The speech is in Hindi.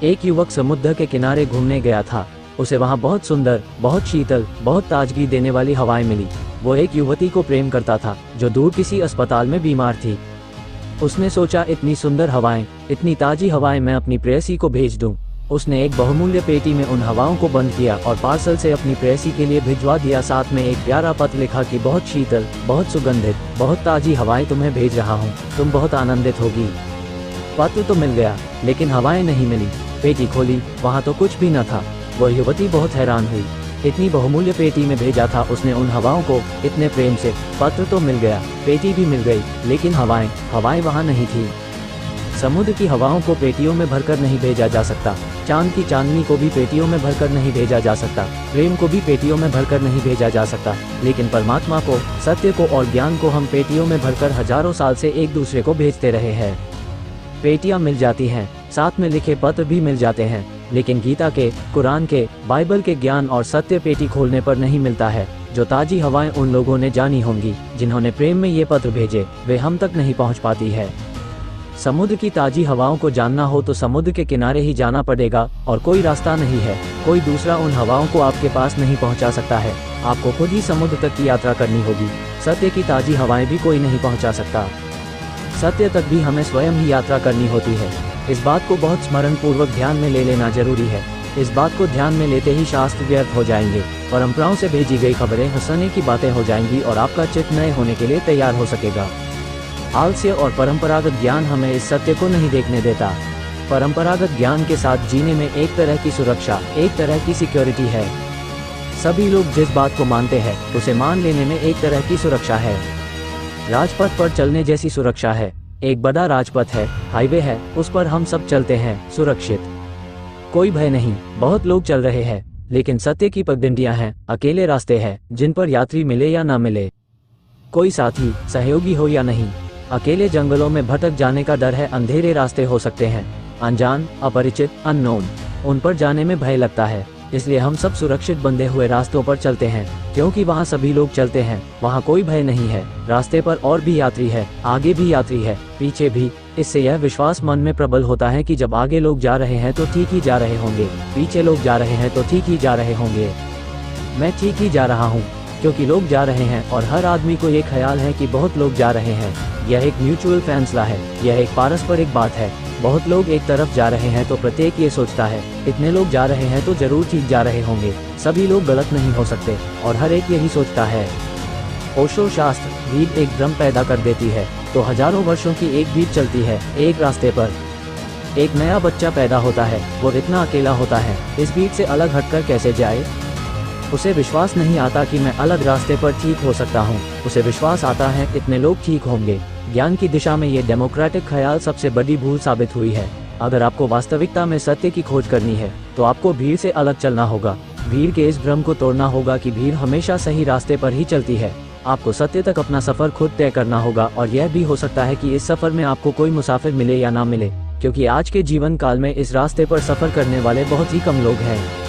एक युवक समुद्र के किनारे घूमने गया था। उसे वहाँ बहुत सुंदर, बहुत शीतल, बहुत ताजगी देने वाली हवाएं मिली। वो एक युवती को प्रेम करता था जो दूर किसी अस्पताल में बीमार थी। उसने सोचा, इतनी सुंदर हवाएं, इतनी ताजी हवाएं मैं अपनी प्रेयसी को भेज दूं। उसने एक बहुमूल्य पेटी में उन हवाओं को बंद किया और पार्सल से अपनी प्रेयसी के लिए भिजवा दिया। साथ में एक प्यारा पत्र लिखा कि बहुत शीतल, बहुत सुगंधित, बहुत ताजी हवाएं तुम्हें भेज रहा हूँ, तुम बहुत आनंदित होगी। पत्र तो मिल गया, लेकिन हवाएं नहीं मिली। पेटी खोली, वहाँ तो कुछ भी न था। वह युवती बहुत हैरान हुई। इतनी बहुमूल्य पेटी में भेजा था उसने उन हवाओं को इतने प्रेम से। पत्र तो मिल गया, पेटी भी मिल गई, लेकिन हवाएं वहाँ नहीं थी। समुद्र की हवाओं को पेटियों में भरकर नहीं भेजा जा सकता। चांद की चांदनी को भी पेटियों में भरकर नहीं भेजा जा सकता। प्रेम को भी पेटियों में भरकर नहीं भेजा जा सकता। लेकिन परमात्मा को, सत्य को और ज्ञान को हम पेटियों में भरकर हजारों साल से एक दूसरे को भेजते रहे हैं। पेटियां मिल जाती हैं, साथ में लिखे पत्र भी मिल जाते हैं, लेकिन गीता के, कुरान के, बाइबल के ज्ञान और सत्य पेटी खोलने पर नहीं मिलता है। जो ताजी हवाएं उन लोगों ने जानी होंगी जिन्होंने प्रेम में ये पत्र भेजे, वे हम तक नहीं पहुंच पाती है। समुद्र की ताजी हवाओं को जानना हो तो समुद्र के किनारे ही जाना पड़ेगा और कोई रास्ता नहीं है। कोई दूसरा उन हवाओं को आपके पास नहीं पहुंचा सकता है। आपको खुद ही समुद्र तक की यात्रा करनी होगी। सत्य की ताजी हवाएं भी कोई नहीं पहुंचा सकता। सत्य तक भी हमें स्वयं ही यात्रा करनी होती है। इस बात को बहुत स्मरण पूर्वक ध्यान में ले लेना जरूरी है। इस बात को ध्यान में लेते ही शास्त्र व्यर्थ हो जाएंगे। परंपराओं से भेजी गई खबरें हंसने की बातें हो जाएंगी और आपका चित्त नए होने के लिए तैयार हो सकेगा। आलस्य और परंपरागत ज्ञान हमें इस सत्य को नहीं देखने देता। परंपरागत ज्ञान के साथ जीने में एक तरह की सुरक्षा, एक तरह की सिक्योरिटी है। सभी लोग जिस बात को मानते हैं उसे मान लेने में एक तरह की सुरक्षा है। राजपथ पर चलने जैसी सुरक्षा है। एक बड़ा राजपथ है, हाईवे है, उस पर हम सब चलते हैं, सुरक्षित, कोई भय नहीं। बहुत लोग चल रहे हैं, लेकिन सत्य की पगडंडियां हैं, अकेले रास्ते हैं जिन पर यात्री मिले या ना मिले, कोई साथी, सहयोगी हो या नहीं। अकेले जंगलों में भटक जाने का डर है। अंधेरे रास्ते हो सकते हैं, अनजान, अपरिचित, अननोन, उन पर जाने में भय लगता है। इसलिए हम सब सुरक्षित बंधे हुए रास्तों पर चलते हैं, क्योंकि वहाँ सभी लोग चलते हैं, वहाँ कोई भय नहीं है। रास्ते पर और भी यात्री है, आगे भी यात्री है, पीछे भी। इससे यह विश्वास मन में प्रबल होता है कि जब आगे लोग जा रहे हैं तो ठीक ही जा रहे होंगे, पीछे लोग जा रहे हैं तो ठीक ही जा रहे होंगे। मैं ठीक ही जा रहा हूँ, क्योंकि लोग जा रहे हैं और हर आदमी को ये ख्याल है कि बहुत लोग जा रहे हैं। यह एक म्यूचुअल फैसला है, यह एक पारस्परिक बात है। बहुत लोग एक तरफ जा रहे हैं तो प्रत्येक ये सोचता है, इतने लोग जा रहे हैं तो जरूर ठीक जा रहे होंगे, सभी लोग गलत नहीं हो सकते, और हर एक यही सोचता है। ओशो शास्त्र, भीड़ एक भ्रम पैदा कर देती है, तो हजारों वर्षों की एक भीड़ चलती है एक रास्ते पर। एक नया बच्चा पैदा होता है, वो इतना अकेला होता है, इस भीड़ से अलग हटकर कैसे जाए। उसे विश्वास नहीं आता कि मैं अलग रास्ते पर ठीक हो सकता हूँ। उसे विश्वास आता है इतने लोग ठीक होंगे। ज्ञान की दिशा में ये डेमोक्रेटिक ख्याल सबसे बड़ी भूल साबित हुई है। अगर आपको वास्तविकता में सत्य की खोज करनी है तो आपको भीड़ से अलग चलना होगा। भीड़ के इस भ्रम को तोड़ना होगा कि भीड़ हमेशा सही रास्ते पर ही चलती है। आपको सत्य तक अपना सफर खुद तय करना होगा, और यह भी हो सकता है कि इस सफर में आपको कोई मुसाफिर मिले या ना मिले, क्योंकि आज के जीवन काल में इस रास्ते पर सफर करने वाले बहुत ही कम लोग हैं।